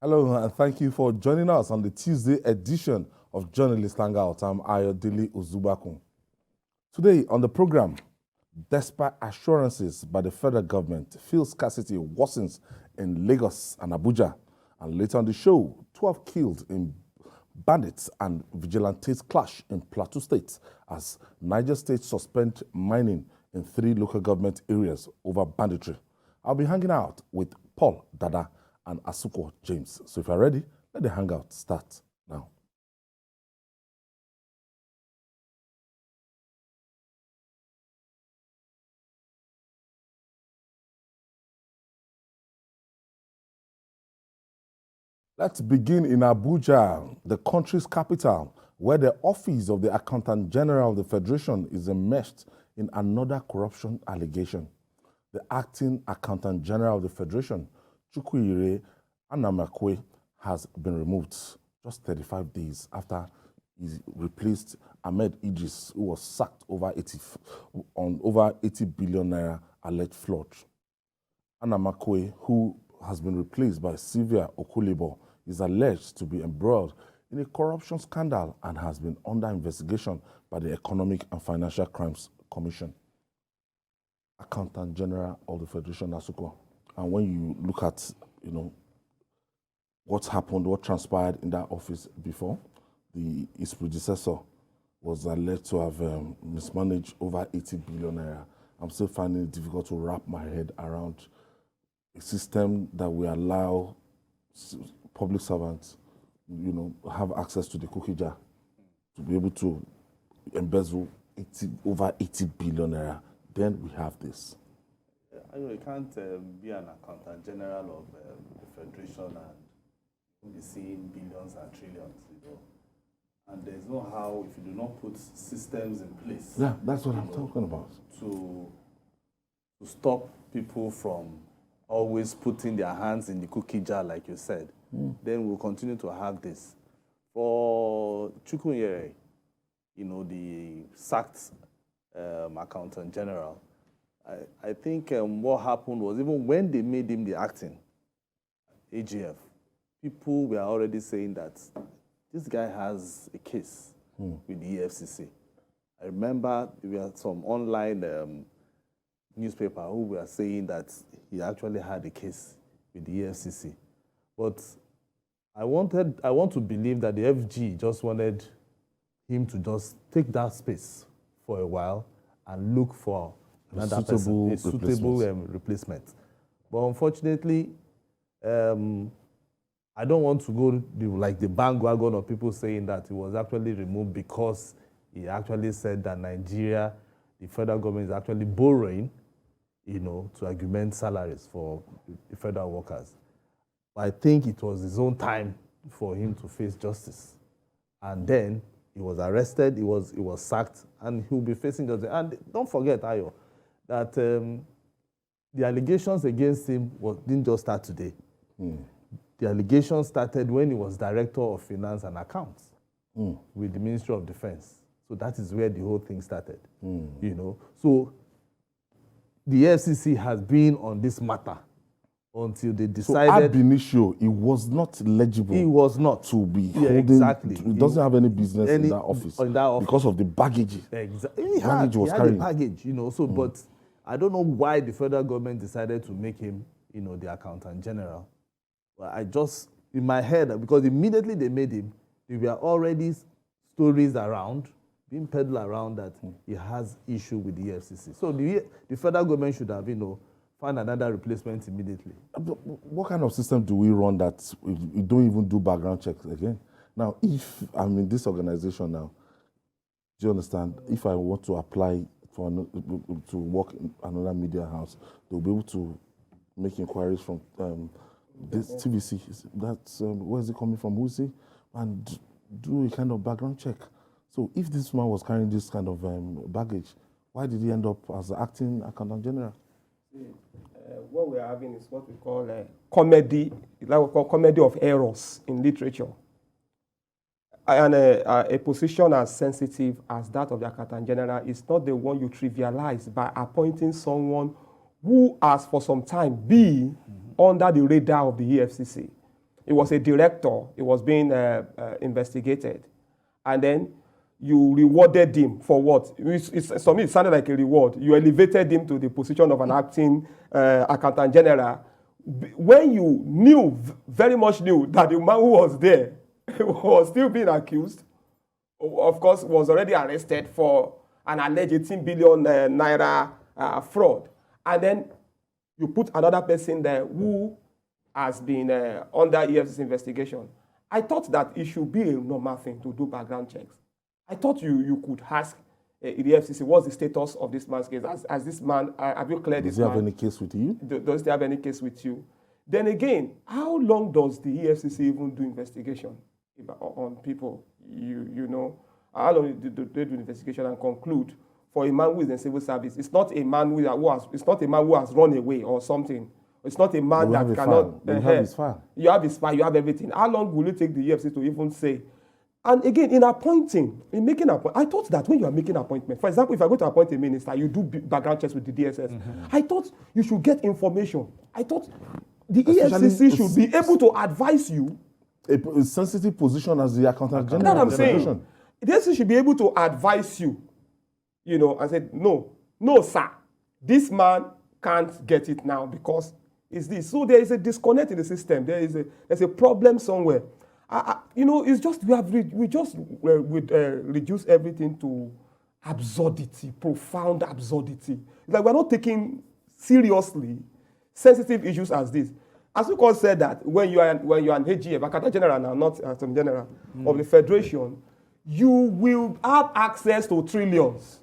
Hello, and thank you for joining us on the Tuesday edition of Journalist Hangout. I'm Ayodele Uzubakun. Today on the program, despite assurances by the federal government, fuel scarcity worsens in Lagos and Abuja. And later on the show, 12 killed in bandits and vigilantes clash in Plateau State as Niger State suspend mining in 3 local government areas over banditry. I'll be hanging out with Paul Dada and Asuko James. So if you're ready, let the hangout start now. Let's begin in Abuja, the country's capital, where the office of the Accountant General of the Federation is enmeshed in another corruption allegation. The acting Accountant General of the Federation, Chukwuire Anamakwe, has been removed just 35 days after he replaced Ahmed Idris, who was sacked on over 80 billion naira alleged fraud. Anamakwe, who has been replaced by Sylvia Okulebo, is alleged to be embroiled in a corruption scandal and has been under investigation by the Economic and Financial Crimes Commission. Accountant General of the Federation, Asuko. And when you look at, what's happened, what transpired in that office before, his predecessor was alleged to have mismanaged over 80 billion naira. I'm still finding it difficult to wrap my head around a system that will allow public servants, have access to the cookie jar to be able to embezzle over 80 billion naira. Then we have this. You can't be an accountant general of the federation and be seeing billions and trillions, And there's no how, if you do not put systems in place. Yeah, that's what I'm talking about. To stop people from always putting their hands in the cookie jar, like you said, then we'll continue to have this. For Chukwuire, the sacked accountant general, I think what happened was even when they made him the acting AGF, people were already saying that this guy has a case with the EFCC. I remember there were some online newspaper who were saying that he actually had a case with the EFCC. But I want to believe that the FG just wanted him to just take that space for a while and look for another person, a suitable replacement. But unfortunately, I don't want to go like the bandwagon of people saying that he was actually removed because he actually said that Nigeria, the federal government, is actually borrowing, to augment salaries for the federal workers. I think it was his own time for him to face justice. And then he was arrested, he was sacked, and he'll be facing justice. And don't forget, Ayo, that the allegations against him didn't just start today. The allegations started when he was Director of Finance and Accounts with the Ministry of Defense. So that is where the whole thing started. So the FCC has been on this matter until they decided. So ab initio, it was not legible. He was not to be holding. Exactly. It doesn't have any business in that office. Because of the baggage. Exactly. He had the baggage, So, but I don't know why the federal government decided to make him, the accountant general. But I just in my head, because immediately they made him, there were already stories around, being peddled around that he has issue with the FCC. So the federal government should have, find another replacement immediately. What kind of system do we run that we don't even do background checks again? Now, if I'm in this organization now, do you understand? If I want to apply to work in another media house, they'll be able to make inquiries from this TVC. That's where is it coming from? Who's he? And do a kind of background check. So if this man was carrying this kind of baggage, why did he end up as acting accountant general? What we're having is what we call comedy, like we call comedy of errors in literature. And a position as sensitive as that of the accountant general is not the one you trivialize by appointing someone who has for some time been under the radar of the EFCC. It was a director. It was being investigated. And then you rewarded him for what? To me, it sounded like a reward. You elevated him to the position of an acting accountant general when you knew, very much knew, that the man who was there was still being accused, of course, was already arrested for an alleged 18 billion naira fraud. And then you put another person there who has been under EFCC investigation. I thought that it should be a normal thing to do background checks. I thought you could ask the EFCC, what's the status of this man's case? As this man, have you cleared this man? Does he have any case with you? Does he have any case with you? Then again, how long does the EFCC even do investigation on people? You know, how long do they do investigation and conclude for a man who is in civil service? It's not a man who has run away or something. It's not a man that cannot. You have his file. You have his file. You have everything. How long will it take the EFCC to even say? And again, in making appointment, I thought that when you are making appointment, for example, if I go to appoint a minister, you do background checks with the DSS. Mm-hmm. I thought you should get information. I thought the EFCC should be able to advise you. A sensitive position as the accountant general. That's what I'm saying. The EFCC should be able to advise you, you know, and say, no, sir, this man can't get it now because it's this. So there is a disconnect in the system. There's a problem somewhere. You know, it's just we just reduce everything to absurdity, profound absurdity. It's like we're not taking seriously sensitive issues as this. As you said that when you are an AGF, Accountant General now, not Attorney General of the Federation, you will have access to trillions.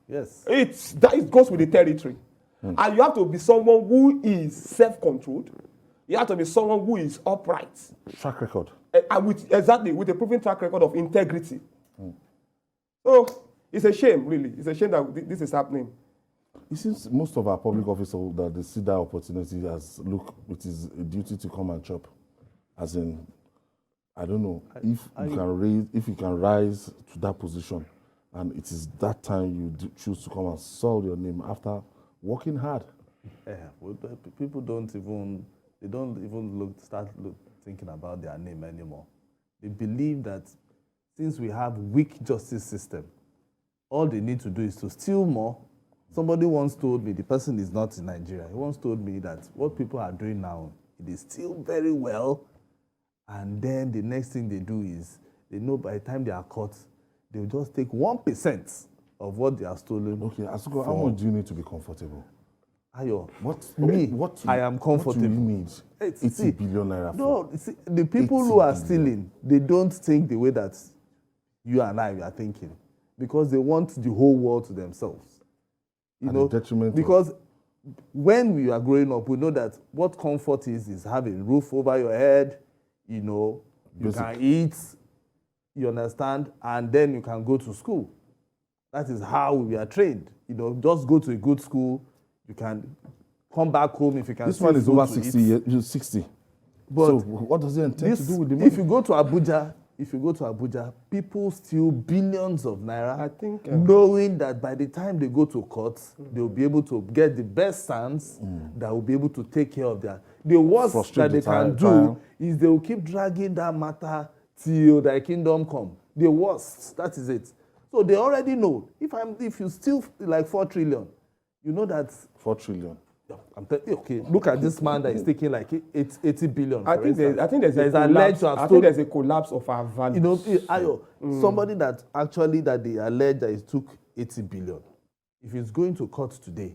Yes. It goes with the territory. And you have to be someone who is self-controlled. You have to be someone who is upright. Track record. And with a proven track record of integrity. So it's a shame, really. It's a shame that this is happening. It seems most of our public officers that they see that opportunity as, look, it is a duty to come and chop. As in, I don't know, if you can rise to that position, and it is that time you choose to come and solve your name after working hard. Yeah, well, people don't even start thinking about their name anymore. They believe that since we have weak justice system, all they need to do is to steal more. Somebody once told me, the person is not in Nigeria, he once told me that what people are doing now, it is still very well, and then the next thing they do is, they know by the time they are caught, they'll just take 1% of what they are stolen. Okay, Asuko, how much do you need to be comfortable? Ayo, I am comfortable. What do you need? 80 billion naira. No, see, the people who are stealing, they don't think the way that you and I are thinking, because they want the whole world to themselves. You know, because when we are growing up, we know that what comfort is having a roof over your head, you know, you can eat, you understand, and then you can go to school. That is how we are trained. You know, just go to a good school, you can come back home if you can. This man is over 60 years, 60. But so what does it intend to do with the money? If you go to Abuja, people steal billions of naira. I think knowing that by the time they go to court, they will be able to get the best stance that will be able to take care of their. The worst that they can do is they will keep dragging that matter till their kingdom come. The worst, that is it. So they already know. If you steal like 4 trillion, you know that 4 trillion. Okay, look at this man that is taking like 80 billion. I think there's a collapse of our values. You know, Ayo, somebody that they allege that he took 80 billion. If he's going to court today,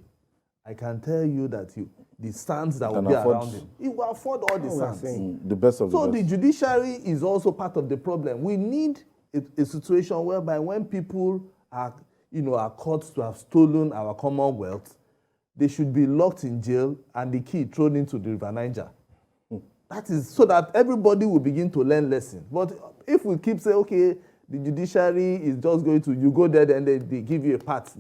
I can tell you that the stands that will be around him, he will afford all the stands. The best of the best. So the judiciary is also part of the problem. We need a situation whereby when people are caught to have stolen our commonwealth, they should be locked in jail and the key thrown into the River Niger. That is so that everybody will begin to learn lessons. But if we keep saying, okay, the judiciary is just going to, you go there and they give you a pat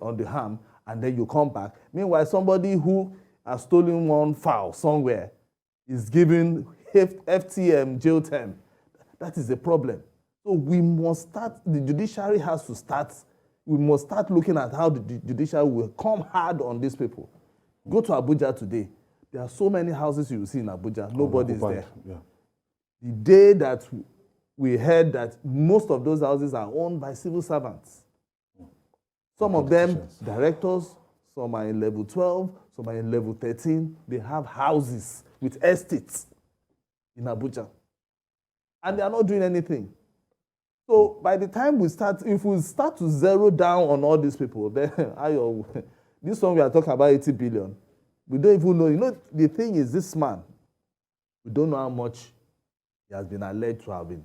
on the arm and then you come back. Meanwhile, somebody who has stolen one fowl somewhere is given FTM jail term. That is a problem. So we must start, the judiciary has to start. We must start looking at how the judiciary will come hard on these people. Go to Abuja today. There are so many houses you will see in Abuja. Nobody's there. Yeah. The day that we heard that most of those houses are owned by civil servants. Some of them directors, some are in level 12, some are in level 13. They have houses with estates in Abuja. And they are not doing anything. So by the time we start, if we start to zero down on all these people, then this one we are talking about 80 billion. We don't even know. You know, the thing is, this man, we don't know how much he has been alleged to have been,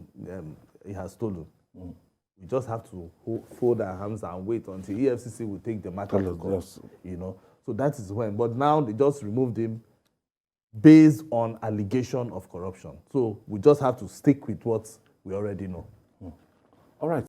he has stolen. We just have to fold our hands and wait until EFCC will take the matter to court. Yes. You know, so that is when. But now they just removed him based on allegation of corruption. So we just have to stick with what we already know. All right.